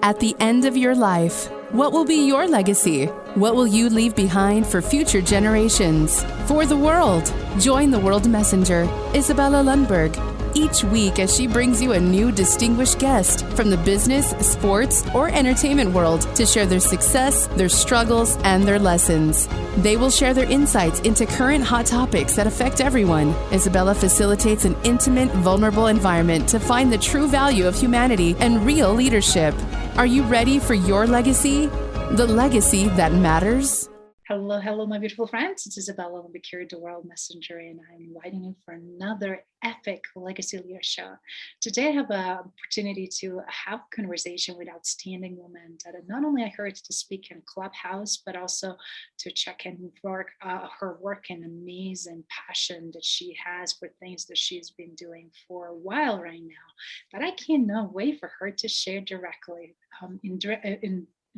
At the end of your life, what will be your legacy? What will you leave behind for future generations? For the world, join the World Messenger, Izabela Lundberg, each week as she brings you a new distinguished guest from the business, sports, or entertainment world to share their success, their struggles, and their lessons. They will share their insights into current hot topics that affect everyone. Izabela facilitates an intimate, vulnerable environment to find the true value of humanity and real leadership. Are you ready for your legacy? The legacy that matters? Hello, my beautiful friends. It's Izabela Lundberg here, the World Messenger, and I'm inviting you for another epic Legacy Leader show. Today, I have an opportunity to have a conversation with outstanding women that not only I heard to speak in Clubhouse, but also to check in her work and amazing passion that she has for things that she's been doing for a while right now. That I cannot wait for her to share directly.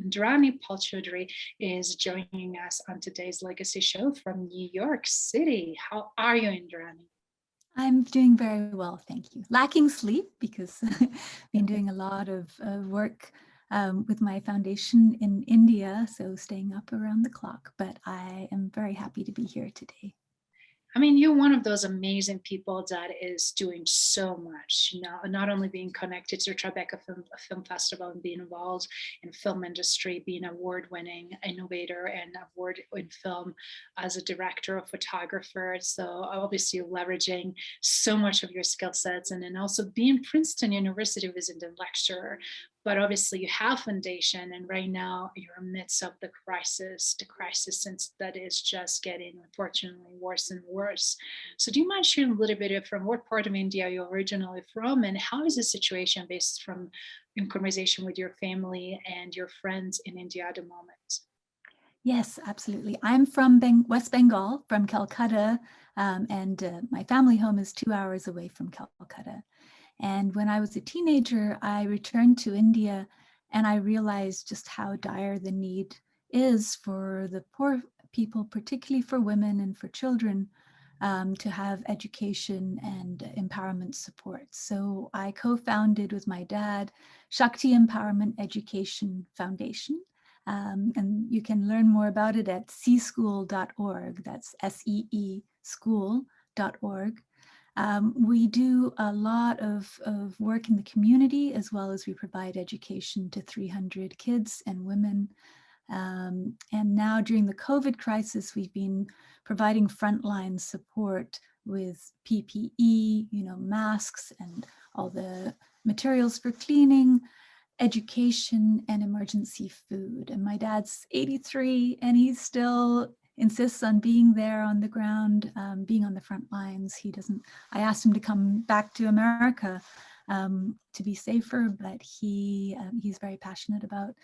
Indrani Pal-Chaudhuri is joining us on today's Legacy Show from New York City. How are you, Indrani? I'm doing very well, thank you. Lacking sleep because I've been doing a lot of work with my foundation in India, so staying up around the clock, but I am very happy to be here today. I mean, you're one of those amazing people that is doing so much, not only being connected to the Tribeca Film Festival and being involved in film industry, being award-winning innovator and award in film as a director or photographer. So obviously leveraging so much of your skill sets, and then also being Princeton University visiting lecturer. But obviously you have foundation, and right now you're amidst of the crisis since that is just getting unfortunately worse and worse. So do you mind sharing a little bit from what part of India you're originally from, and how is the situation based from in conversation with your family and your friends in India at the moment? Yes, absolutely. I'm from West Bengal, from Calcutta, and my family home is 2 hours away from Calcutta. And when I was a teenager, I returned to India and I realized just how dire the need is for the poor people, particularly for women and for children, to have education and empowerment support. So I co-founded with my dad, Shakti Empowerment Education Foundation. And you can learn more about it at seeschool.org. That's SEE school.org. We do a lot of work in the community, as well as we provide education to 300 kids and women. And now during the COVID crisis, we've been providing frontline support with PPE, masks and all the materials for cleaning, education, and emergency food. And my dad's 83 and he still insists on being there on the ground, being on the front lines. I asked him to come back to America to be safer, but he's very passionate about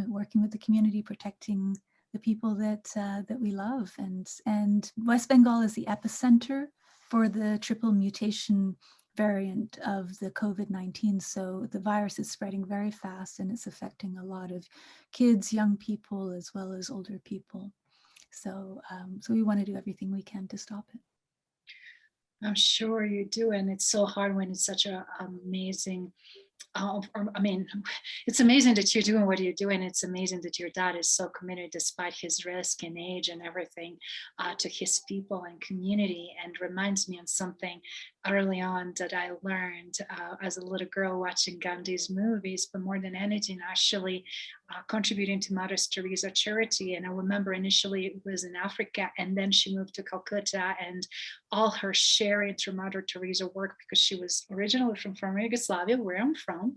working with the community, protecting the people that we love. And West Bengal is the epicenter for the triple mutation variant of the COVID-19. So the virus is spreading very fast and it's affecting a lot of kids, young people, as well as older people. So we want to do everything we can to stop it. I'm sure you do. And it's so hard when it's such an amazing, it's amazing that you're doing what you're doing. It's amazing that your dad is so committed despite his risk and age and everything to his people and community, and reminds me of something early on that I learned as a little girl watching Gandhi's movies, but more than anything, actually contributing to Mother Teresa charity. And I remember initially it was in Africa, and then she moved to Calcutta, and all her sharing through Mother Teresa work, because she was originally from former Yugoslavia, where I'm from.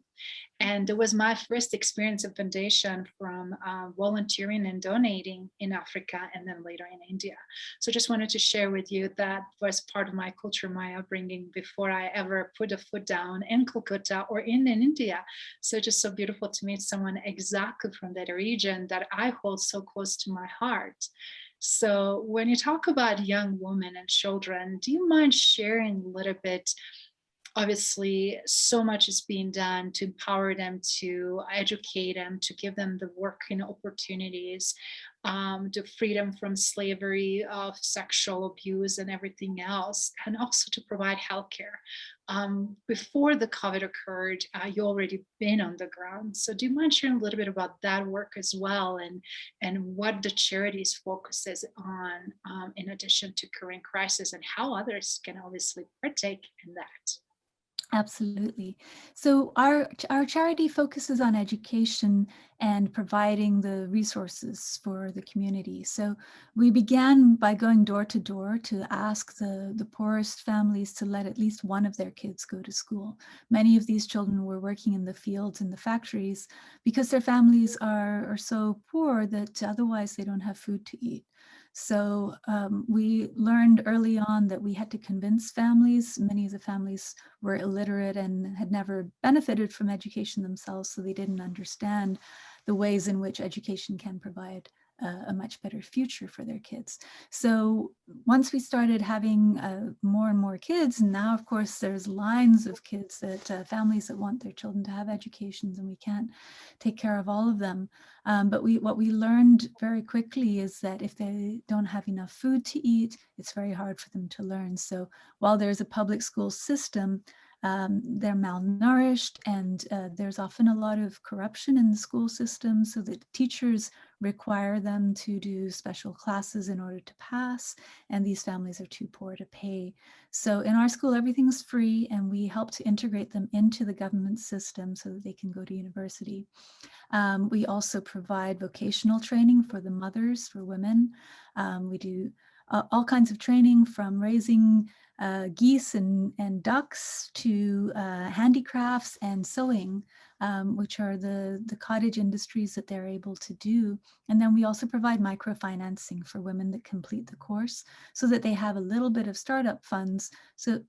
And it was my first experience of foundation from volunteering and donating in Africa, and then later in India. So just wanted to share with you that was part of my culture, my upbringing, before I ever put a foot down in Kolkata or in India. So just so beautiful to meet someone exactly from that region that I hold so close to my heart. So when you talk about young women and children, do you mind sharing a little bit obviously so much is being done to empower them, to educate them, to give them the working opportunities, the freedom from slavery, of sexual abuse and everything else, and also to provide healthcare. Before the COVID occurred, you already been on the ground. So do you mind sharing a little bit about that work as well, and what the charities focuses on, in addition to current crisis, and how others can obviously partake in that? Absolutely. So our charity focuses on education and providing the resources for the community. So we began by going door to door to ask the poorest families to let at least one of their kids go to school. Many of these children were working in the fields and the factories because their families are so poor that otherwise they don't have food to eat. So we learned early on that we had to convince families. Many of the families were illiterate and had never benefited from education themselves, so they didn't understand the ways in which education can provide a much better future for their kids. So once we started having more and more kids, and now of course there's lines of kids that families that want their children to have educations, and we can't take care of all of them. But what we learned very quickly is that if they don't have enough food to eat, it's very hard for them to learn. So while there's a public school system, they're malnourished, and there's often a lot of corruption in the school system, so that teachers require them to do special classes in order to pass, and these families are too poor to pay. So in our school, everything's free, and we help to integrate them into the government system so that they can go to university. We also provide vocational training for the mothers, for women. We do all kinds of training, from raising geese and ducks to handicrafts and sewing, which are the cottage industries that they're able to do. And then we also provide microfinancing for women that complete the course, so that they have a little bit of startup funds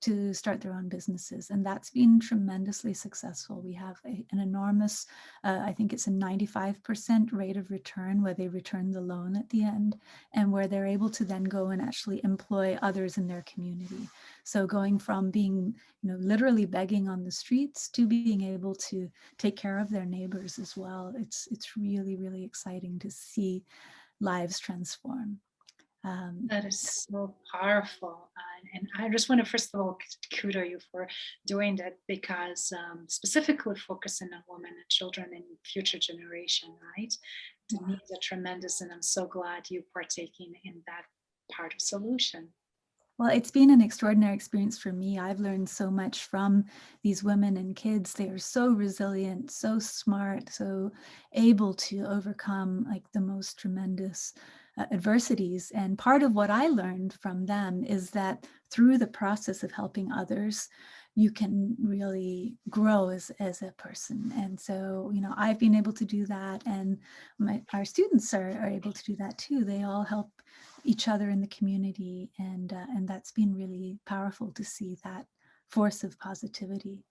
to start their own businesses. And that's been tremendously successful. We have an enormous, I think it's a 95% rate of return, where they return the loan at the end, and where they're able to then go and actually employ others in their community. So going from being, literally begging on the streets to being able to take care of their neighbors as well. It's really, really exciting to see lives transform. That is so powerful. And I just want to, first of all, kudo you for doing that, because specifically focusing on women and children and future generation, right? The needs are tremendous, and I'm so glad you partaking in that part of solution. Well, it's been an extraordinary experience for me. I've learned so much from these women and kids. They are so resilient, so smart, so able to overcome like the most tremendous adversities. And part of what I learned from them is that through the process of helping others, you can really grow as a person. And so, I've been able to do that, and our students are able to do that too. They all help each other in the community, and that's been really powerful to see that force of positivity.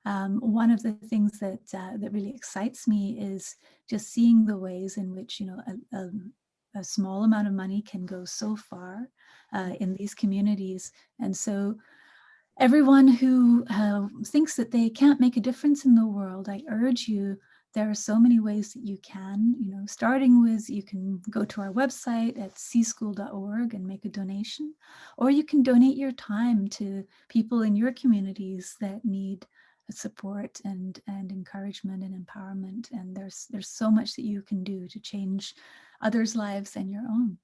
One of the things that really excites me is just seeing the ways in which a small amount of money can go so far in these communities. And so everyone who thinks that they can't make a difference in the world, I urge you, there are so many ways that you can, starting with, you can go to our website at cschool.org and make a donation, or you can donate your time to people in your communities that need support and encouragement and empowerment. And there's so much that you can do to change others' lives and your own.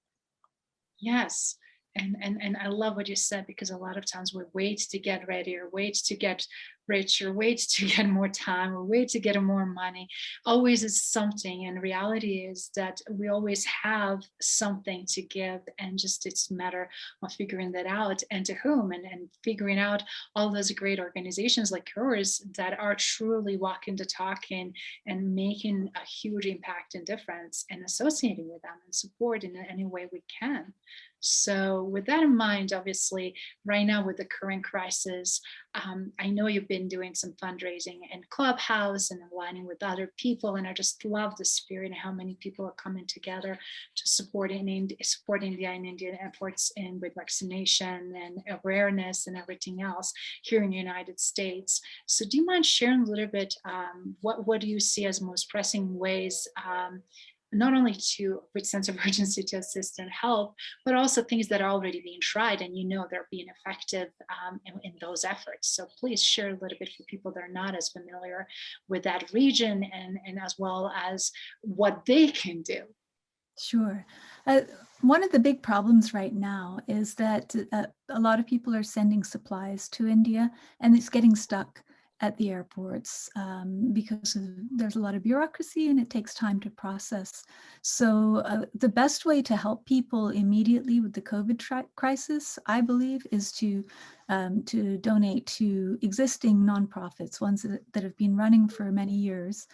Yes. And I love what you said, because a lot of times we wait to get ready, or wait to get rich, or wait to get more time, or wait to get more money. Always is something. And reality is that we always have something to give, and just it's a matter of figuring that out, and to whom, and figuring out all those great organizations like yours that are truly walking the talk and making a huge impact and difference, and associating with them and support in any way we can. So with that in mind, obviously, right now with the current crisis, I know you've been doing some fundraising in Clubhouse and aligning with other people. And I just love the spirit and how many people are coming together to supporting India and Indian efforts in with vaccination and awareness and everything else here in the United States. So do you mind sharing a little bit, what do you see as most pressing ways, not only to with sense of urgency to assist and help, but also things that are already being tried and they're being effective in those efforts. So please share a little bit for people that are not as familiar with that region and as well as what they can do. Sure. One of the big problems right now is that a lot of people are sending supplies to India and it's getting stuck at the airports because there's a lot of bureaucracy and it takes time to process. So the best way to help people immediately with the COVID crisis, I believe, is to donate to existing nonprofits, ones that have been running for many years.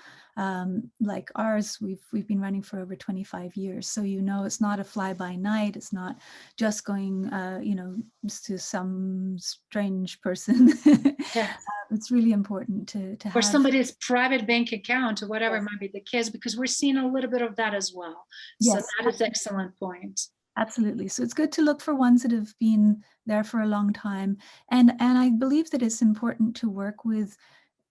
Like ours, we've been running for over 25 years. So, it's not a fly by night. It's not just going, to some strange person. Yeah. It's really important to have. Or somebody's private bank account or whatever might be the case, because we're seeing a little bit of that as well. Yes, so that is an excellent point. Absolutely. So it's good to look for ones that have been there for a long time. And I believe that it's important to work with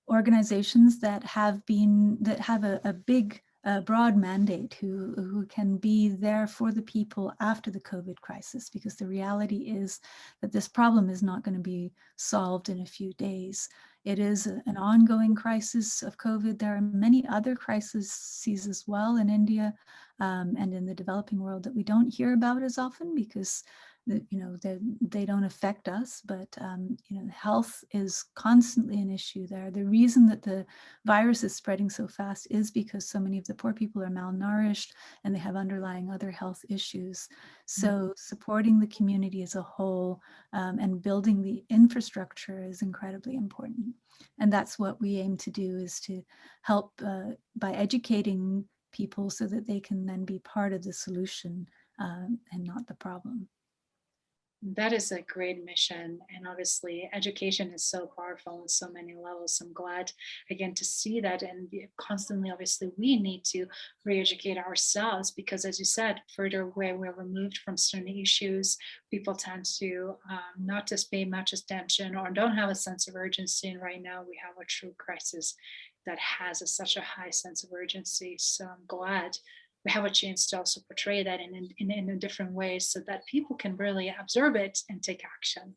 organizations that have a big, broad mandate, who can be there for the people after the COVID crisis, because the reality is that this problem is not going to be solved in a few days. It is an ongoing crisis of COVID. There are many other crises as well in India and in the developing world that we don't hear about as often because they don't affect us, but health is constantly an issue there. The reason that the virus is spreading so fast is because so many of the poor people are malnourished and they have underlying other health issues. So supporting the community as a whole and building the infrastructure is incredibly important. And that's what we aim to do, is to help by educating people so that they can then be part of the solution and not the problem. That is a great mission. And obviously education is so powerful on so many levels. I'm glad again to see that, and constantly, obviously, we need to re-educate ourselves, because as you said, further away we're removed from certain issues, people tend to not just pay much attention or don't have a sense of urgency. And right now we have a true crisis that has such a high sense of urgency. So I'm glad we have a chance to also portray that in a different way so that people can really absorb it and take action.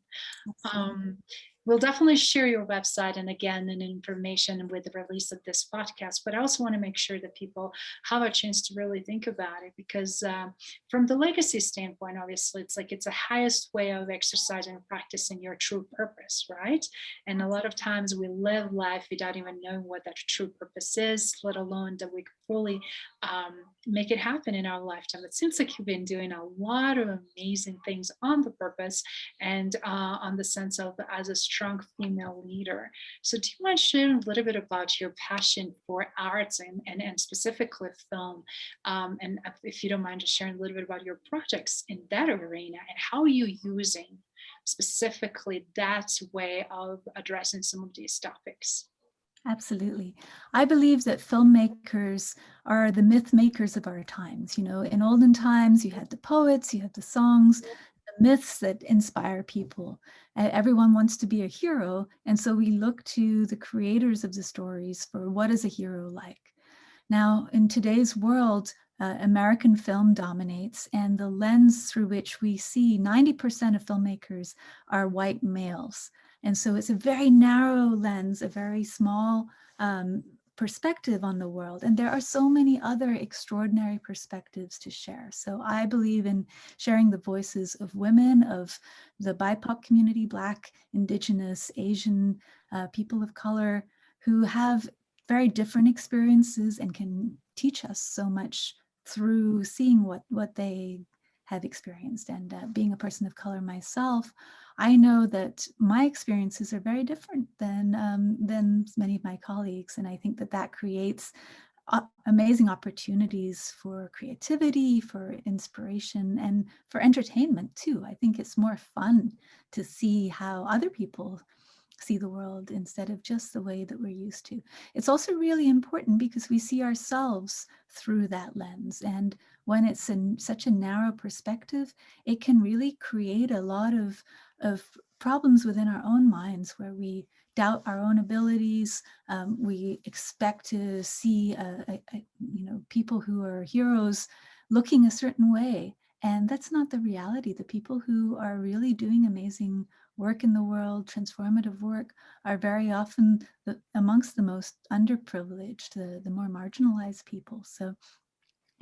We'll definitely share your website and again and information with the release of this podcast, but I also want to make sure that people have a chance to really think about it, because from the legacy standpoint, obviously it's the highest way of exercising and practicing your true purpose, right? And a lot of times we live life without even knowing what that true purpose is, let alone that we fully make it happen in our lifetime. It seems like you've been doing a lot of amazing things on the purpose and on the sense of as a strong female leader. So do you mind sharing a little bit about your passion for arts and specifically film? And if you don't mind just sharing a little bit about your projects in that arena and how you're using specifically that way of addressing some of these topics. Absolutely. I believe that filmmakers are the myth makers of our times. In olden times, you had the poets, you had the songs, the myths that inspire people. Everyone wants to be a hero. And so we look to the creators of the stories for what is a hero like. Now, in today's world, American film dominates, and the lens through which we see 90% of filmmakers are white males. And so it's a very narrow lens, a very small perspective on the world. And there are so many other extraordinary perspectives to share. So I believe in sharing the voices of women, of the BIPOC community, Black, Indigenous, Asian, people of color, who have very different experiences and can teach us so much through seeing what they have experienced. And being a person of color myself, I know that my experiences are very different than many of my colleagues. And I think that creates amazing opportunities for creativity, for inspiration, and for entertainment too. I think it's more fun to see how other people see the world instead of just the way that we're used to. It's also really important because we see ourselves through that lens. And when it's in such a narrow perspective, it can really create a lot of problems within our own minds where we doubt our own abilities. We expect to see people who are heroes looking a certain way. And that's not the reality. The people who are really doing amazing work in the world, transformative work, are very often amongst the most underprivileged, the more marginalized people. So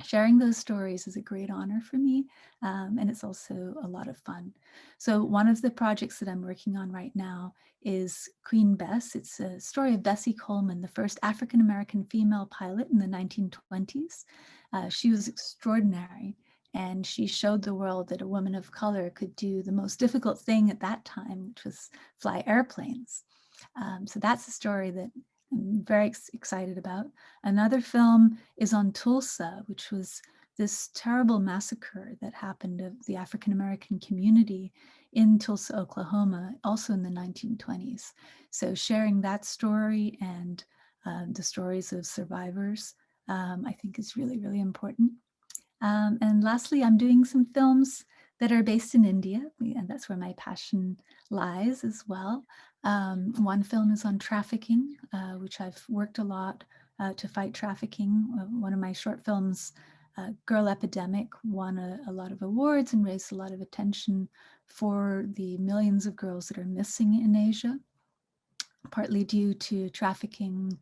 sharing those stories is a great honor for me, and it's also a lot of fun. So one of the projects that I'm working on right now is Queen Bess. It's a story of Bessie Coleman, the first African-American female pilot in the 1920s. She was extraordinary, and she showed the world that a woman of color could do the most difficult thing at that time, which was fly airplanes. So that's a story that I'm very excited about. Another film is on Tulsa, which was this terrible massacre that happened of the African-American community in Tulsa, Oklahoma, also in the 1920s. So sharing that story and the stories of survivors, I think is really, really important. And lastly, I'm doing some films that are based in India, and that's where my passion lies as well. One film is on trafficking, which I've worked a lot to fight trafficking. One of my short films, Girl Epidemic, won a lot of awards and raised a lot of attention for the millions of girls that are missing in Asia, partly due to trafficking,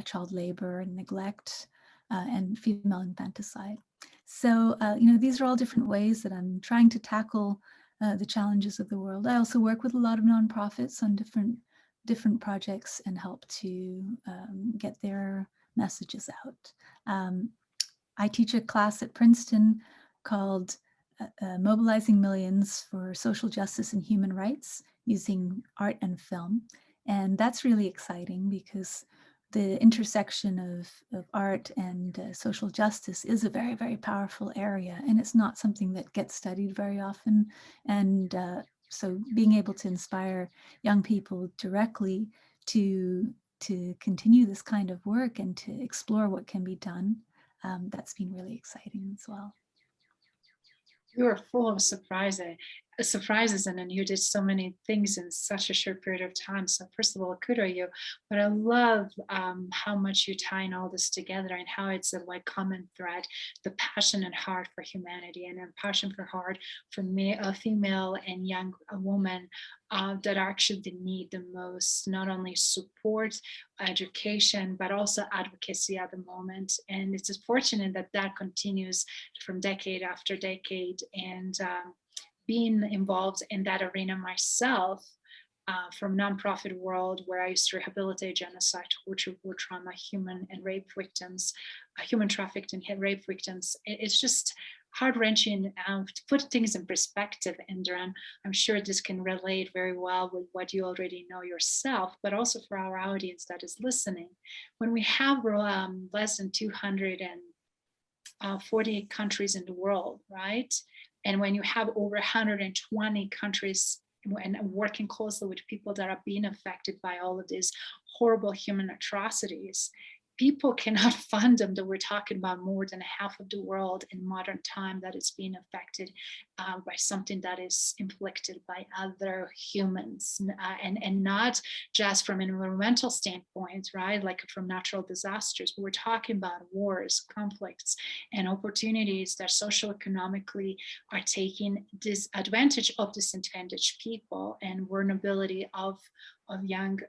child labor and neglect, and female infanticide. So, these are all different ways that I'm trying to tackle the challenges of the world. I also work with a lot of nonprofits on different projects and help to get their messages out. I teach a class at Princeton called Mobilizing Millions for Social Justice and Human Rights using art and film. And that's really exciting because the intersection of art and social justice is a very, very powerful area, and it's not something that gets studied very often. And so being able to inspire young people directly to continue this kind of work and to explore what can be done, that's been really exciting as well. You are full of surprises, and then you did so many things in such a short period of time. So first of all, kudos you. But I love how much you tie in all this together and how it's a like common thread: the passion and heart for humanity, and a passion for heart for me, a female and young woman that actually need the most, not only support, education, but also advocacy at the moment. And it's fortunate that that continues from decade after decade. And being involved in that arena myself, from nonprofit world where I used to rehabilitate genocide, torture, war trauma, human and rape victims, human trafficked and rape victims. It's just heart-wrenching to put things in perspective, Indran. I'm sure this can relate very well with what you already know yourself, but also for our audience that is listening. When we have less than 248 countries in the world, right? And when you have over 120 countries and working closely with people that are being affected by all of these horrible human atrocities, people cannot fathom that we're talking about more than half of the world in modern time that is being affected by something that is inflicted by other humans, and not just from an environmental standpoint, right? Like from natural disasters, but we're talking about wars, conflicts, and opportunities that socioeconomically are taking disadvantage of disadvantaged people and vulnerability of young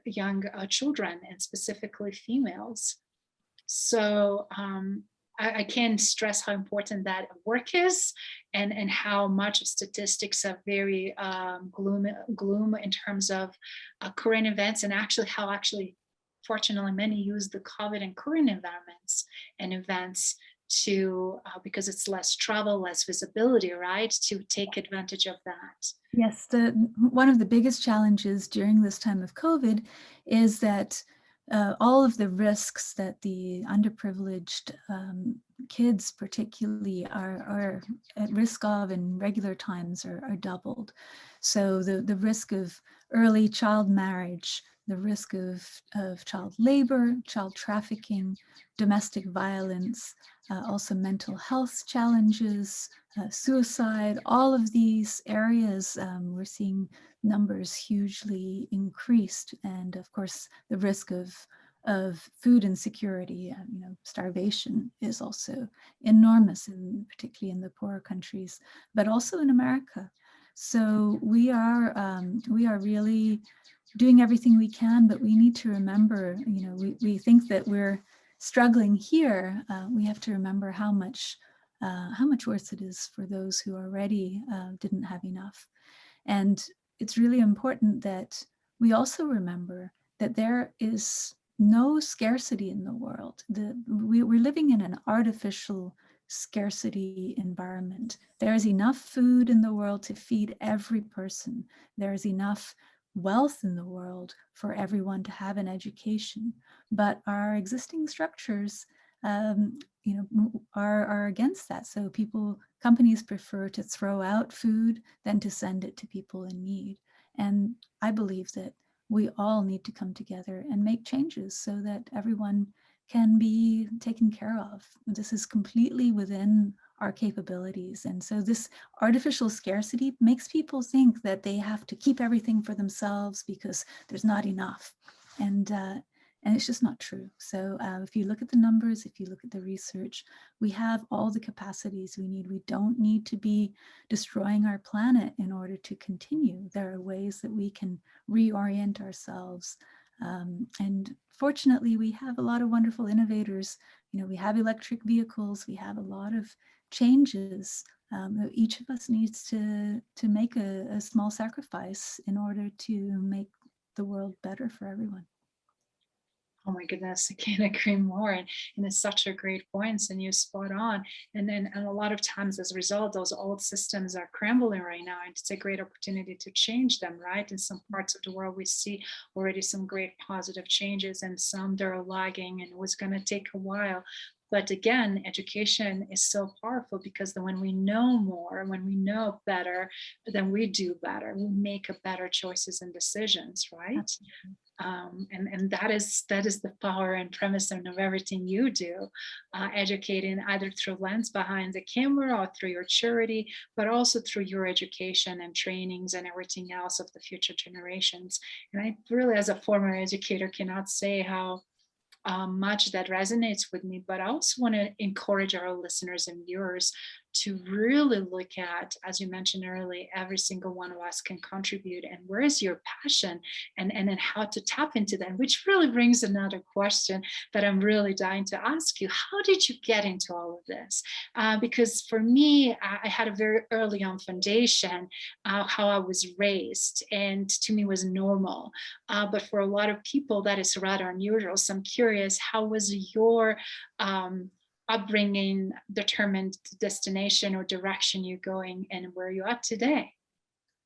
children, and specifically females. So I can't stress how important that work is, and how much of statistics are very gloom in terms of current events, and actually how fortunately many use the COVID and current environments and events to because it's less travel, less visibility, right, to take advantage of that. Yes, one of the biggest challenges during this time of COVID is that all of the risks that the underprivileged kids particularly are at risk of in regular times are doubled. So the risk of early child marriage, the risk of child labor, child trafficking, domestic violence, also mental health challenges, suicide, all of these areas, we're seeing numbers hugely increased. And of course, the risk of food insecurity, starvation is also enormous, particularly in the poorer countries, but also in America. So we are really doing everything we can, but we need to remember, we think that we're struggling here. We have to remember how much worse it is for those who already didn't have enough. And it's really important that we also remember that there is no scarcity in the world. We're living in an artificial scarcity environment. There is enough food in the world to feed every person. There is enough wealth in the world for everyone to have an education. But our existing structures are against that. So companies prefer to throw out food than to send it to people in need. And I believe that we all need to come together and make changes so that everyone can be taken care of. This is completely within our capabilities. And so this artificial scarcity makes people think that they have to keep everything for themselves because there's not enough. And it's just not true. So if you look at the numbers, if you look at the research, we have all the capacities we need. We don't need to be destroying our planet in order to continue. There are ways that we can reorient ourselves. And fortunately, we have a lot of wonderful innovators. We have electric vehicles. We have a lot of changes. Each of us needs to make a small sacrifice in order to make the world better for everyone. Oh my goodness, I can't agree more. And it's such a great point, and you're spot on. And a lot of times as a result, those old systems are crumbling right now. And it's a great opportunity to change them, right? In some parts of the world, we see already some great positive changes, and some that are lagging, and it was going to take a while. But again, education is so powerful, because then when we know more, when we know better, then we do better. We make a better choices and decisions, right? Absolutely. And that is the power and premise of everything you do, educating either through lens behind the camera or through your charity, but also through your education and trainings and everything else of the future generations. And I really, as a former educator, cannot say how much that resonates with me. But I also want to encourage our listeners and viewers to really look at, as you mentioned earlier, every single one of us can contribute, and where is your passion, and then how to tap into that, which really brings another question that I'm really dying to ask you. How did you get into all of this? Because for me, I had a very early on foundation, how I was raised, and to me was normal. But for a lot of people, that is rather unusual. So I'm curious, how was your upbringing determined the destination or direction you're going, and where you are today?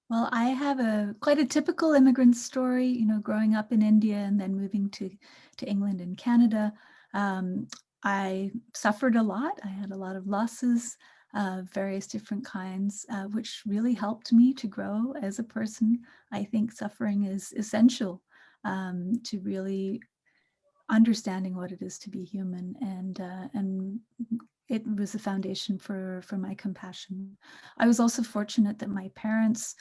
Well, I have quite a typical immigrant story, growing up in India and then moving to England and Canada. I suffered a lot. I had a lot of losses, various different kinds, which really helped me to grow as a person. I think suffering is essential to really understanding what it is to be human, and it was a foundation for my compassion. I was also fortunate that my parents,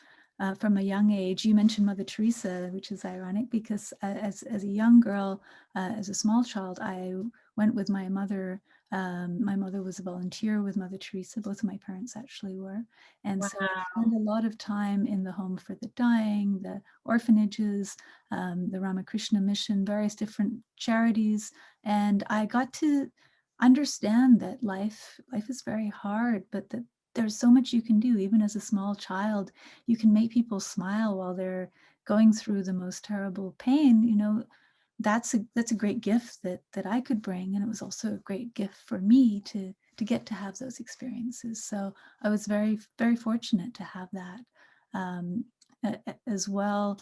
from a young age, you mentioned Mother Teresa, which is ironic because as a young girl, as a small child, I went with my mother. My mother was a volunteer with Mother Teresa. Both of my parents actually were. And Wow. so I spent a lot of time in the Home for the Dying, the orphanages, the Ramakrishna Mission, various different charities. And I got to understand that life is very hard, but that there's so much you can do. Even as a small child, you can make people smile while they're going through the most terrible pain. That's a great gift that I could bring. And it was also a great gift for me to get to have those experiences. So I was very, very fortunate to have that as well.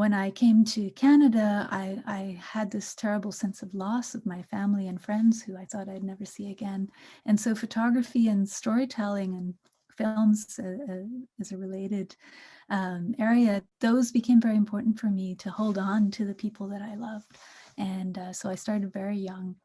when I came to Canada, I had this terrible sense of loss of my family and friends who I thought I'd never see again. And so photography and storytelling and films as a related area, those became very important for me to hold on to the people that I loved. And so I started very young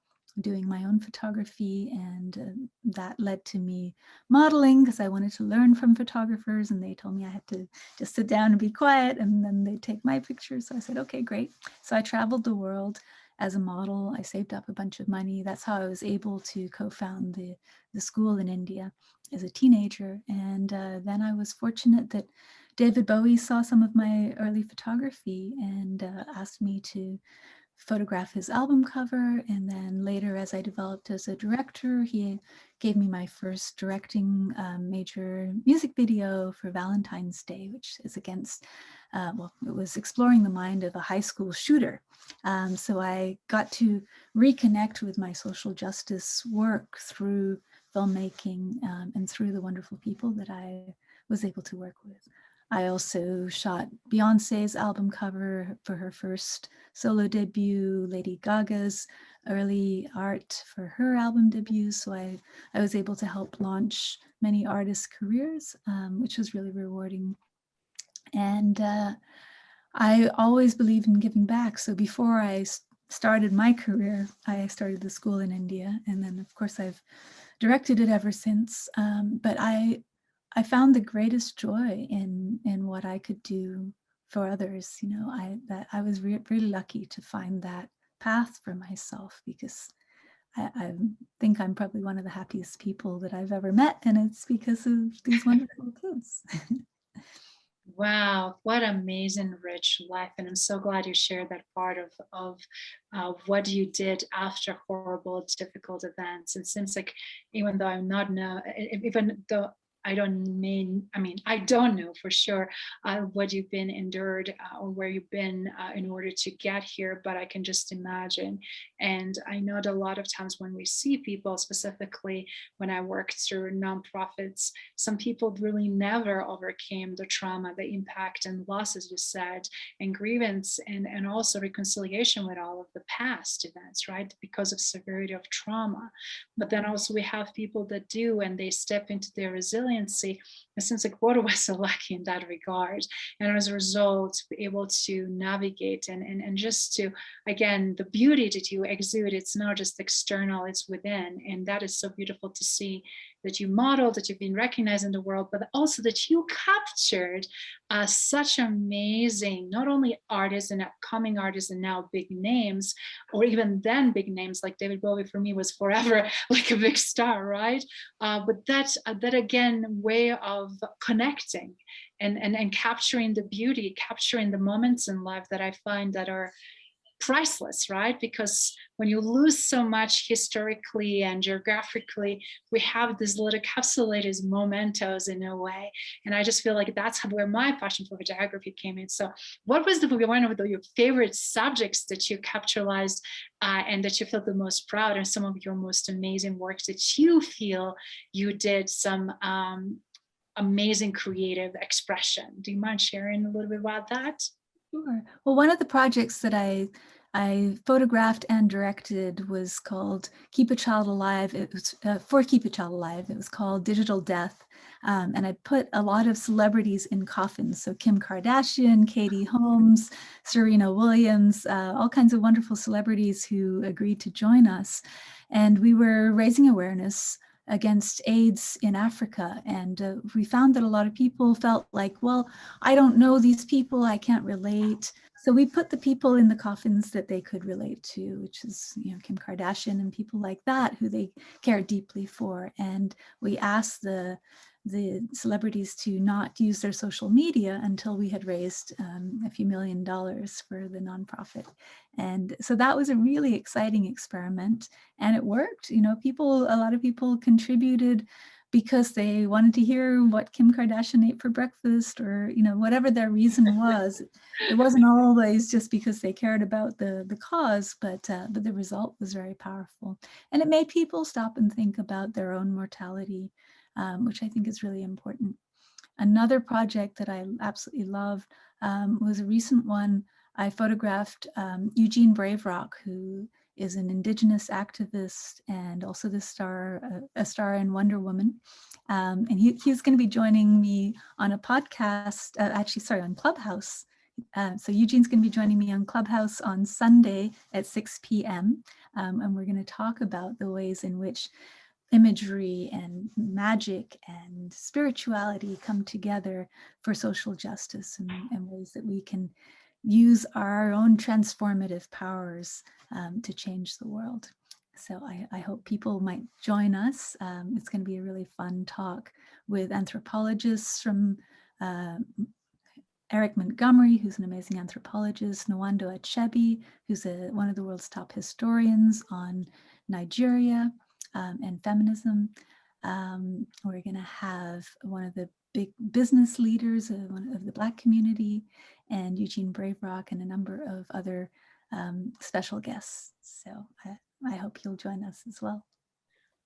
doing my own photography, and that led to me modeling because I wanted to learn from photographers, and they told me I had to just sit down and be quiet, and then they'd take my pictures. So I said, okay, great. So I traveled the world as a model. I saved up a bunch of money. That's how I was able to co-found the school in India as a teenager. And then I was fortunate that David Bowie saw some of my early photography and asked me to photograph his album cover. And then later, as I developed as a director, he gave me my first directing major music video for Valentine's Day, which is against, well, it was exploring the mind of a high school shooter. So I got to reconnect with my social justice work through filmmaking and through the wonderful people that I was able to work with. I also shot Beyonce's album cover for her first solo debut, Lady Gaga's early art for her album debut. So I was able to help launch many artists' careers, which was really rewarding. And I always believed in giving back. So before I started my career, I started the school in India. And then, of course, I've directed it ever since. But I found the greatest joy in what I could do for others. You know, I was really lucky to find that path for myself, because I think I'm probably one of the happiest people that I've ever met, and it's because of these wonderful kids. Wow, what amazing, rich life. And I'm so glad you shared that part of what you did after horrible, difficult events. It seems like even though I'm not know, even though I don't know for sure what you've been endured or where you've been in order to get here, but I can just imagine. And I know that a lot of times when we see people, specifically when I work through nonprofits, some people really never overcame the trauma, the impact and loss, as you said, and grievance, and also reconciliation with all of the past events, right? Because of severity of trauma. But then also we have people that do, and they step into their resiliency. It seems like both of us are lucky in that regard. And as a result, able to navigate and just to, again, the beauty that you exude, it's not just external, it's within. And that is so beautiful to see that you modeled, that you've been recognized in the world, but also that you captured such amazing, not only artists and upcoming artists and now big names, or even then big names like David Bowie for me was forever like a big star, right? But that again, way of connecting and capturing the beauty, capturing the moments in life that I find that are priceless, right? Because when you lose so much historically and geographically, we have these little encapsulated mementos in a way. And I just feel like that's where my passion for photography came in. So what was one of your favorite subjects that you capitalized and that you felt the most proud, and some of your most amazing works that you feel you did some amazing creative expression? Do you mind sharing a little bit about that? Sure. Well, one of the projects that I photographed and directed was called Keep a Child Alive. It was for Keep a Child Alive. It was called Digital Death. And I put a lot of celebrities in coffins. So Kim Kardashian, Katie Holmes, Serena Williams, all kinds of wonderful celebrities who agreed to join us. And we were raising awareness against AIDS in Africa. And we found that a lot of people felt like, well, I don't know these people, I can't relate. So we put the people in the coffins that they could relate to, which is, you know, Kim Kardashian and people like that who they care deeply for. And we asked the celebrities to not use their social media until we had raised a few $1 million for the nonprofit. And so that was a really exciting experiment, and it worked. You know, a lot of people contributed because they wanted to hear what Kim Kardashian ate for breakfast, or, you know, whatever their reason was. It wasn't always just because they cared about the cause, but the result was very powerful. And it made people stop and think about their own mortality, which I think is really important. Another project that I absolutely loved was a recent one. I photographed Eugene Braverock, who is an Indigenous activist and also a star in Wonder Woman. And he's going to be joining me on a podcast, on Clubhouse. So Eugene's going to be joining me on Clubhouse on Sunday at 6 p.m. And we're going to talk about the ways in which imagery and magic and spirituality come together for social justice, and ways that we can use our own transformative powers to change the world. So I hope people might join us. It's going to be a really fun talk with anthropologists from Eric Montgomery, who's an amazing anthropologist, Nwando Achebe, who's one of the world's top historians on Nigeria and feminism. We're going to have one of the big business leaders of the Black community, and Eugene Braverock, and a number of other special guests. So I hope you'll join us as well.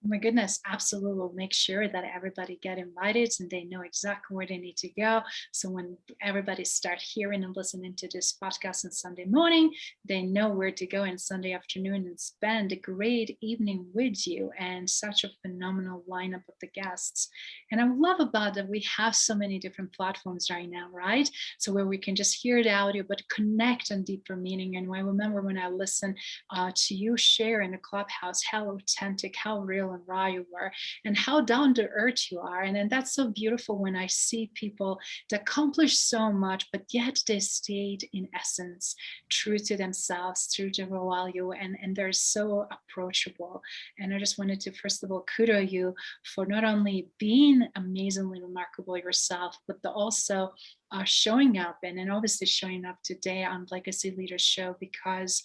Oh my goodness, absolutely. We'll make sure that everybody get invited and they know exactly where they need to go. So when everybody start hearing and listening to this podcast on Sunday morning, they know where to go on Sunday afternoon and spend a great evening with you, and such a phenomenal lineup of the guests. And I love about that we have so many different platforms right now, right? So where we can just hear the audio, but connect on deeper meaning. And I remember when I listened to you share in the Clubhouse, how authentic, how real and raw you were, and how down to earth you are. And that's so beautiful when I see people that accomplish so much, but yet they stayed in essence, true to themselves, true to their value, and they're so approachable. And I just wanted to, first of all, kudos you for not only being amazingly remarkable yourself, but also showing up, and obviously showing up today on Legacy Leaders Show, because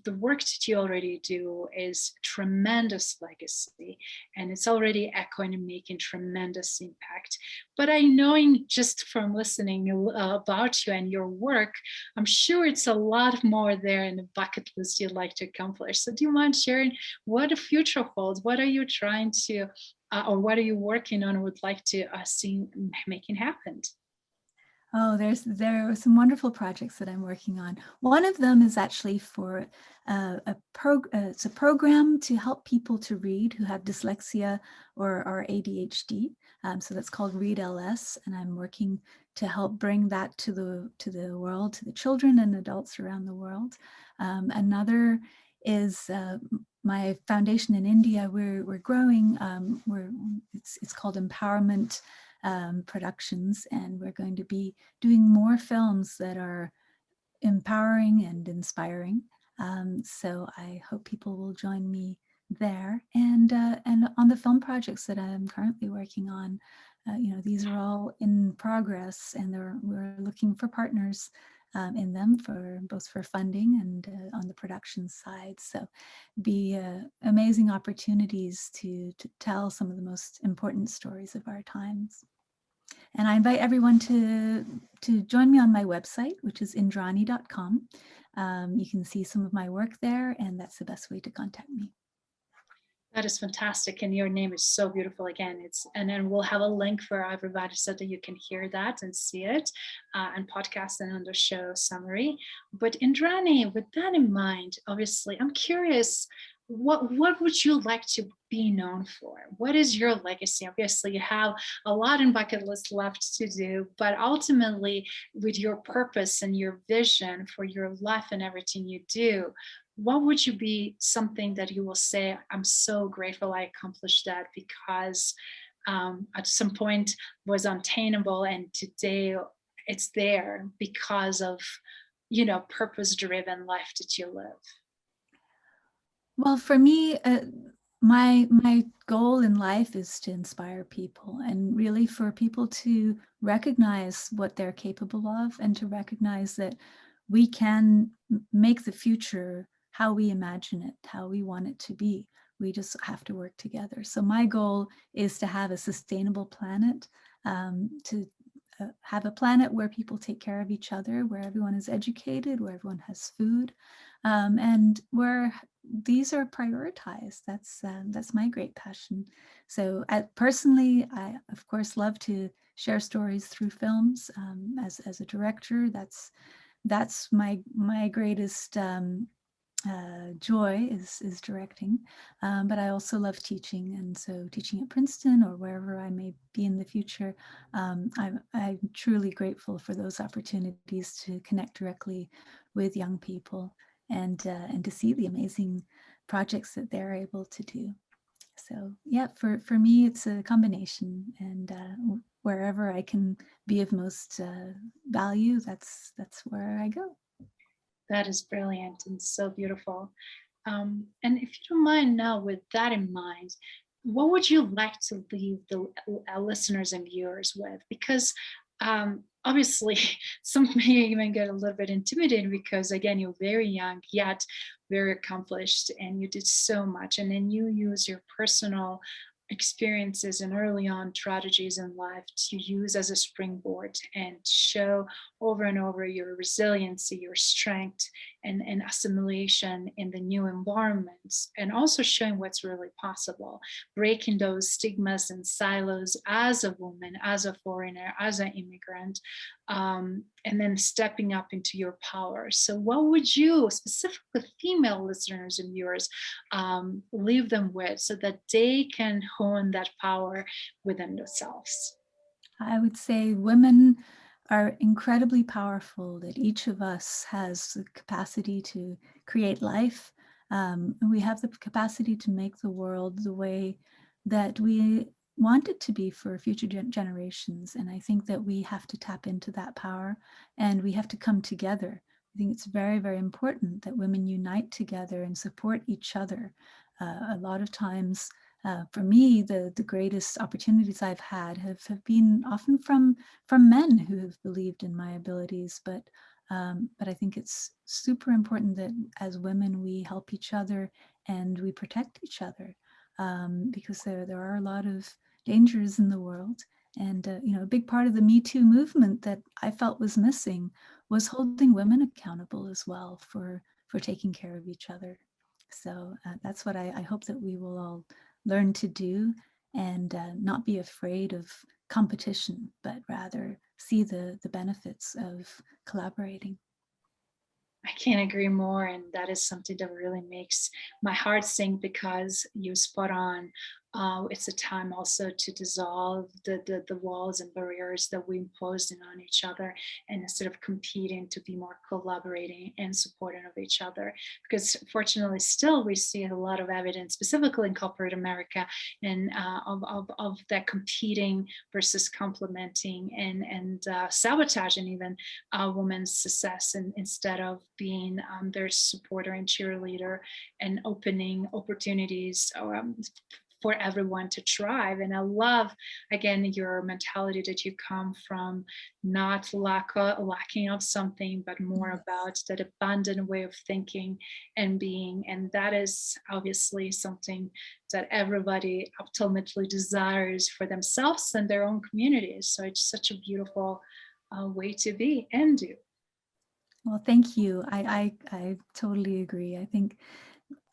the work that you already do is tremendous legacy, and it's already echoing and making tremendous impact. But I knowing just from listening about you and your work, I'm sure it's a lot more there in the bucket list you'd like to accomplish. So do you mind sharing what the future holds? What are you trying to, or what are you working on and would like to see making happen? Oh, there are some wonderful projects that I'm working on. One of them is actually for it's a program to help people to read who have dyslexia or ADHD. So that's called Read LS, and I'm working to help bring that to the world, to the children and adults around the world. Another is my foundation in India. We're growing. It's called Empowerment Productions, and we're going to be doing more films that are empowering and inspiring. So I hope people will join me there, and on the film projects that I'm currently working on. These are all in progress, and we're looking for partners in them, for both for funding and on the production side. So be amazing opportunities to tell some of the most important stories of our times. And I invite everyone to join me on my website, which is indrani.com. You can see some of my work there, and that's the best way to contact me. That is fantastic, and your name is so beautiful. Again, and then we'll have a link for everybody so that you can hear that and see it, and podcast and on the show summary. But Indrani, with that in mind, obviously, I'm curious. What would you like to be known for? What is your legacy? Obviously, you have a lot in bucket list left to do, but ultimately, with your purpose and your vision for your life and everything you do, what would you be something that you will say, I'm so grateful I accomplished that, because at some point was unattainable, and today it's there because of, purpose-driven life that you live? Well, for me, my goal in life is to inspire people, and really for people to recognize what they're capable of, and to recognize that we can make the future how we imagine it, how we want it to be. We just have to work together. So my goal is to have a sustainable planet, to have a planet where people take care of each other, where everyone is educated, where everyone has food, and where these are prioritized. That's my great passion. So personally, I of course love to share stories through films. As a director, that's my greatest joy is directing. But I also love teaching, and so teaching at Princeton or wherever I may be in the future, I'm truly grateful for those opportunities to connect directly with young people and to see the amazing projects that they're able to do. So yeah, for me, it's a combination, and wherever I can be of most value, that's where I go. That is brilliant and so beautiful. And if you don't mind now, with that in mind, what would you like to leave the listeners and viewers with? Because obviously, some may even get a little bit intimidated because, again, you're very young, yet very accomplished, and you did so much. And then you use your personal experiences and early on strategies in life to use as a springboard and show over and over your resiliency, your strength, and assimilation in the new environments, and also showing what's really possible, breaking those stigmas and silos as a woman, as a foreigner, as an immigrant, and then stepping up into your power. So what would you, specifically female listeners and viewers, leave them with so that they can hone that power within themselves? I would say women are incredibly powerful, that each of us has the capacity to create life. And we have the capacity to make the world the way that we want it to be for future generations. And I think that we have to tap into that power, and we have to come together. I think it's very, very important that women unite together and support each other. A lot of times, for me, the greatest opportunities I've had have been often from men who have believed in my abilities. But I think it's super important that as women we help each other and we protect each other, because there are a lot of dangers in the world. And a big part of the Me Too movement that I felt was missing was holding women accountable as well for taking care of each other. So that's what I hope that we will all learn to do, and not be afraid of competition, but rather see the benefits of collaborating. I can't agree more. And that is something that really makes my heart sing, because you spot on. It's a time also to dissolve the walls and barriers that we imposed on each other, and instead of competing, to be more collaborating and supporting of each other. Because fortunately, still we see a lot of evidence, specifically in corporate America, and of that competing versus complementing and sabotaging even women's success, and instead of being their supporter and cheerleader and opening opportunities for everyone to thrive. And I love, again, your mentality that you come from, not lacking of something, but more about that abundant way of thinking and being. And that is obviously something that everybody ultimately desires for themselves and their own communities. So it's such a beautiful way to be and do. Well, thank you. I totally agree. I think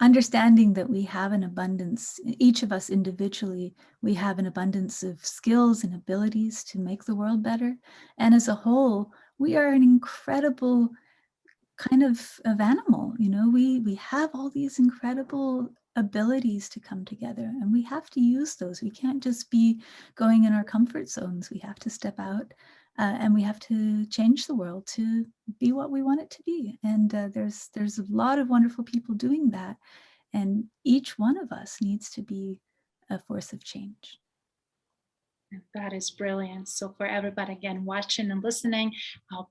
understanding that we have an abundance, each of us individually, we have an abundance of skills and abilities to make the world better. And as a whole, we are an incredible kind of animal. We have all these incredible abilities to come together, and we have to use those. We can't just be going in our comfort zones. We have to step out, and we have to change the world to be what we want it to be. And there's a lot of wonderful people doing that, and each one of us needs to be a force of change. That is brilliant. So for everybody, again, watching and listening,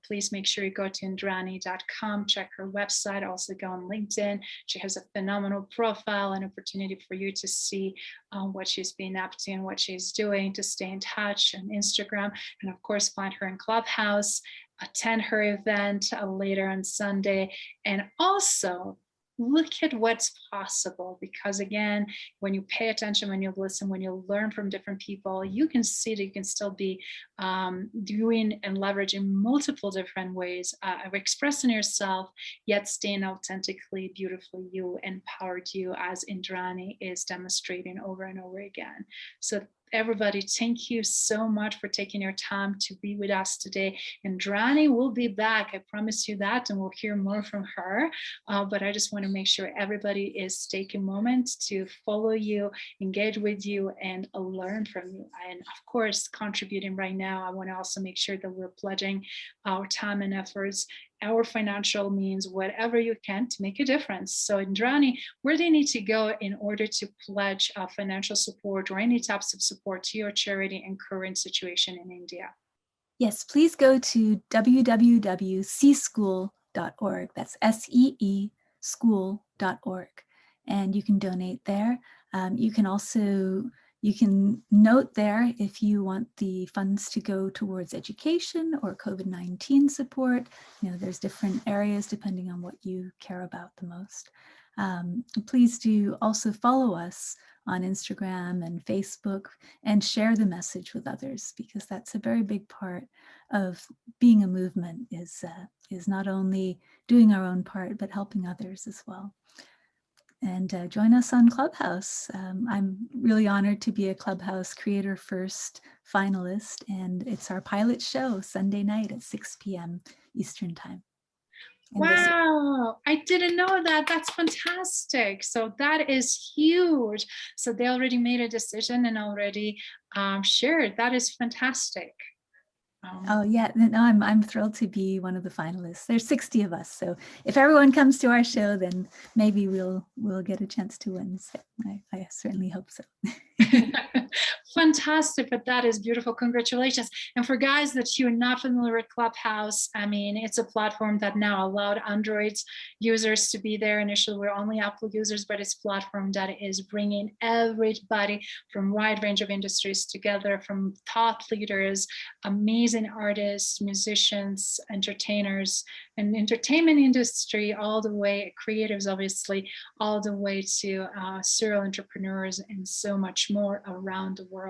please make sure you go to indrani.com, check her website, also go on LinkedIn. She has a phenomenal profile and opportunity for you to see what she's been up to and what she's doing, to stay in touch on Instagram, and of course, find her in Clubhouse, attend her event later on Sunday, and also look at what's possible, because again, when you pay attention, when you listen, when you learn from different people, you can see that you can still be doing and leveraging multiple different ways of expressing yourself, yet staying authentically, beautifully you, empowered you, as Indrani is demonstrating over and over again. So everybody, thank you so much for taking your time to be with us today. Indrani will be back, I promise you that, and we'll hear more from her. But I just want to make sure everybody is taking a moment to follow you, engage with you, and learn from you. And of course, contributing right now, I want to also make sure that we're pledging our time and efforts, our financial means, whatever you can, to make a difference. So Indrani, where do you need to go in order to pledge financial support or any types of support to your charity and current situation in India? Yes, please go to www.seeschool.org. That's SEE school.org. And you can donate there. You can note there if you want the funds to go towards education or COVID-19 support. There's different areas depending on what you care about the most. Please do also follow us on Instagram and Facebook and share the message with others, because that's a very big part of being a movement, is not only doing our own part, but helping others as well. And join us on Clubhouse. I'm really honored to be a Clubhouse Creator First finalist, and it's our pilot show Sunday night at 6 p.m. Eastern Time. Wow, I didn't know that. That's fantastic. So that is huge. So they already made a decision and already shared. That is fantastic. Oh yeah, no, I'm thrilled to be one of the finalists. There's 60 of us, so if everyone comes to our show, then maybe we'll get a chance to win. So I certainly hope so. Fantastic, but that is beautiful. Congratulations. And for guys that you're not familiar with Clubhouse, I mean, it's a platform that now allowed Android users to be there. Initially, we're only Apple users, but it's a platform that is bringing everybody from a wide range of industries together, from thought leaders, amazing artists, musicians, entertainers, and entertainment industry, all the way, creatives, obviously, all the way to serial entrepreneurs and so much more around the world.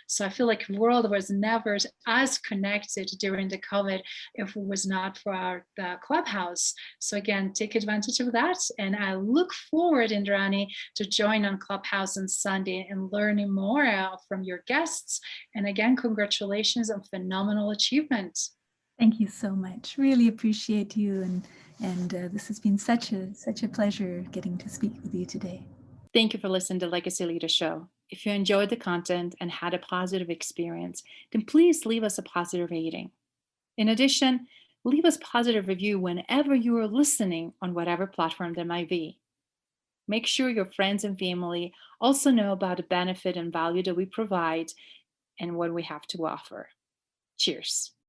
So I feel like the world was never as connected during the COVID if it was not for the Clubhouse. So again, take advantage of that. And I look forward, Indrani, to join on Clubhouse on Sunday and learning more from your guests. And again, congratulations on phenomenal achievement. Thank you so much. Really appreciate you. And this has been such a pleasure getting to speak with you today. Thank you for listening to Legacy Leader Show. If you enjoyed the content and had a positive experience, then please leave us a positive rating. In addition, leave us a positive review whenever you are listening on whatever platform there might be. Make sure your friends and family also know about the benefit and value that we provide and what we have to offer. Cheers.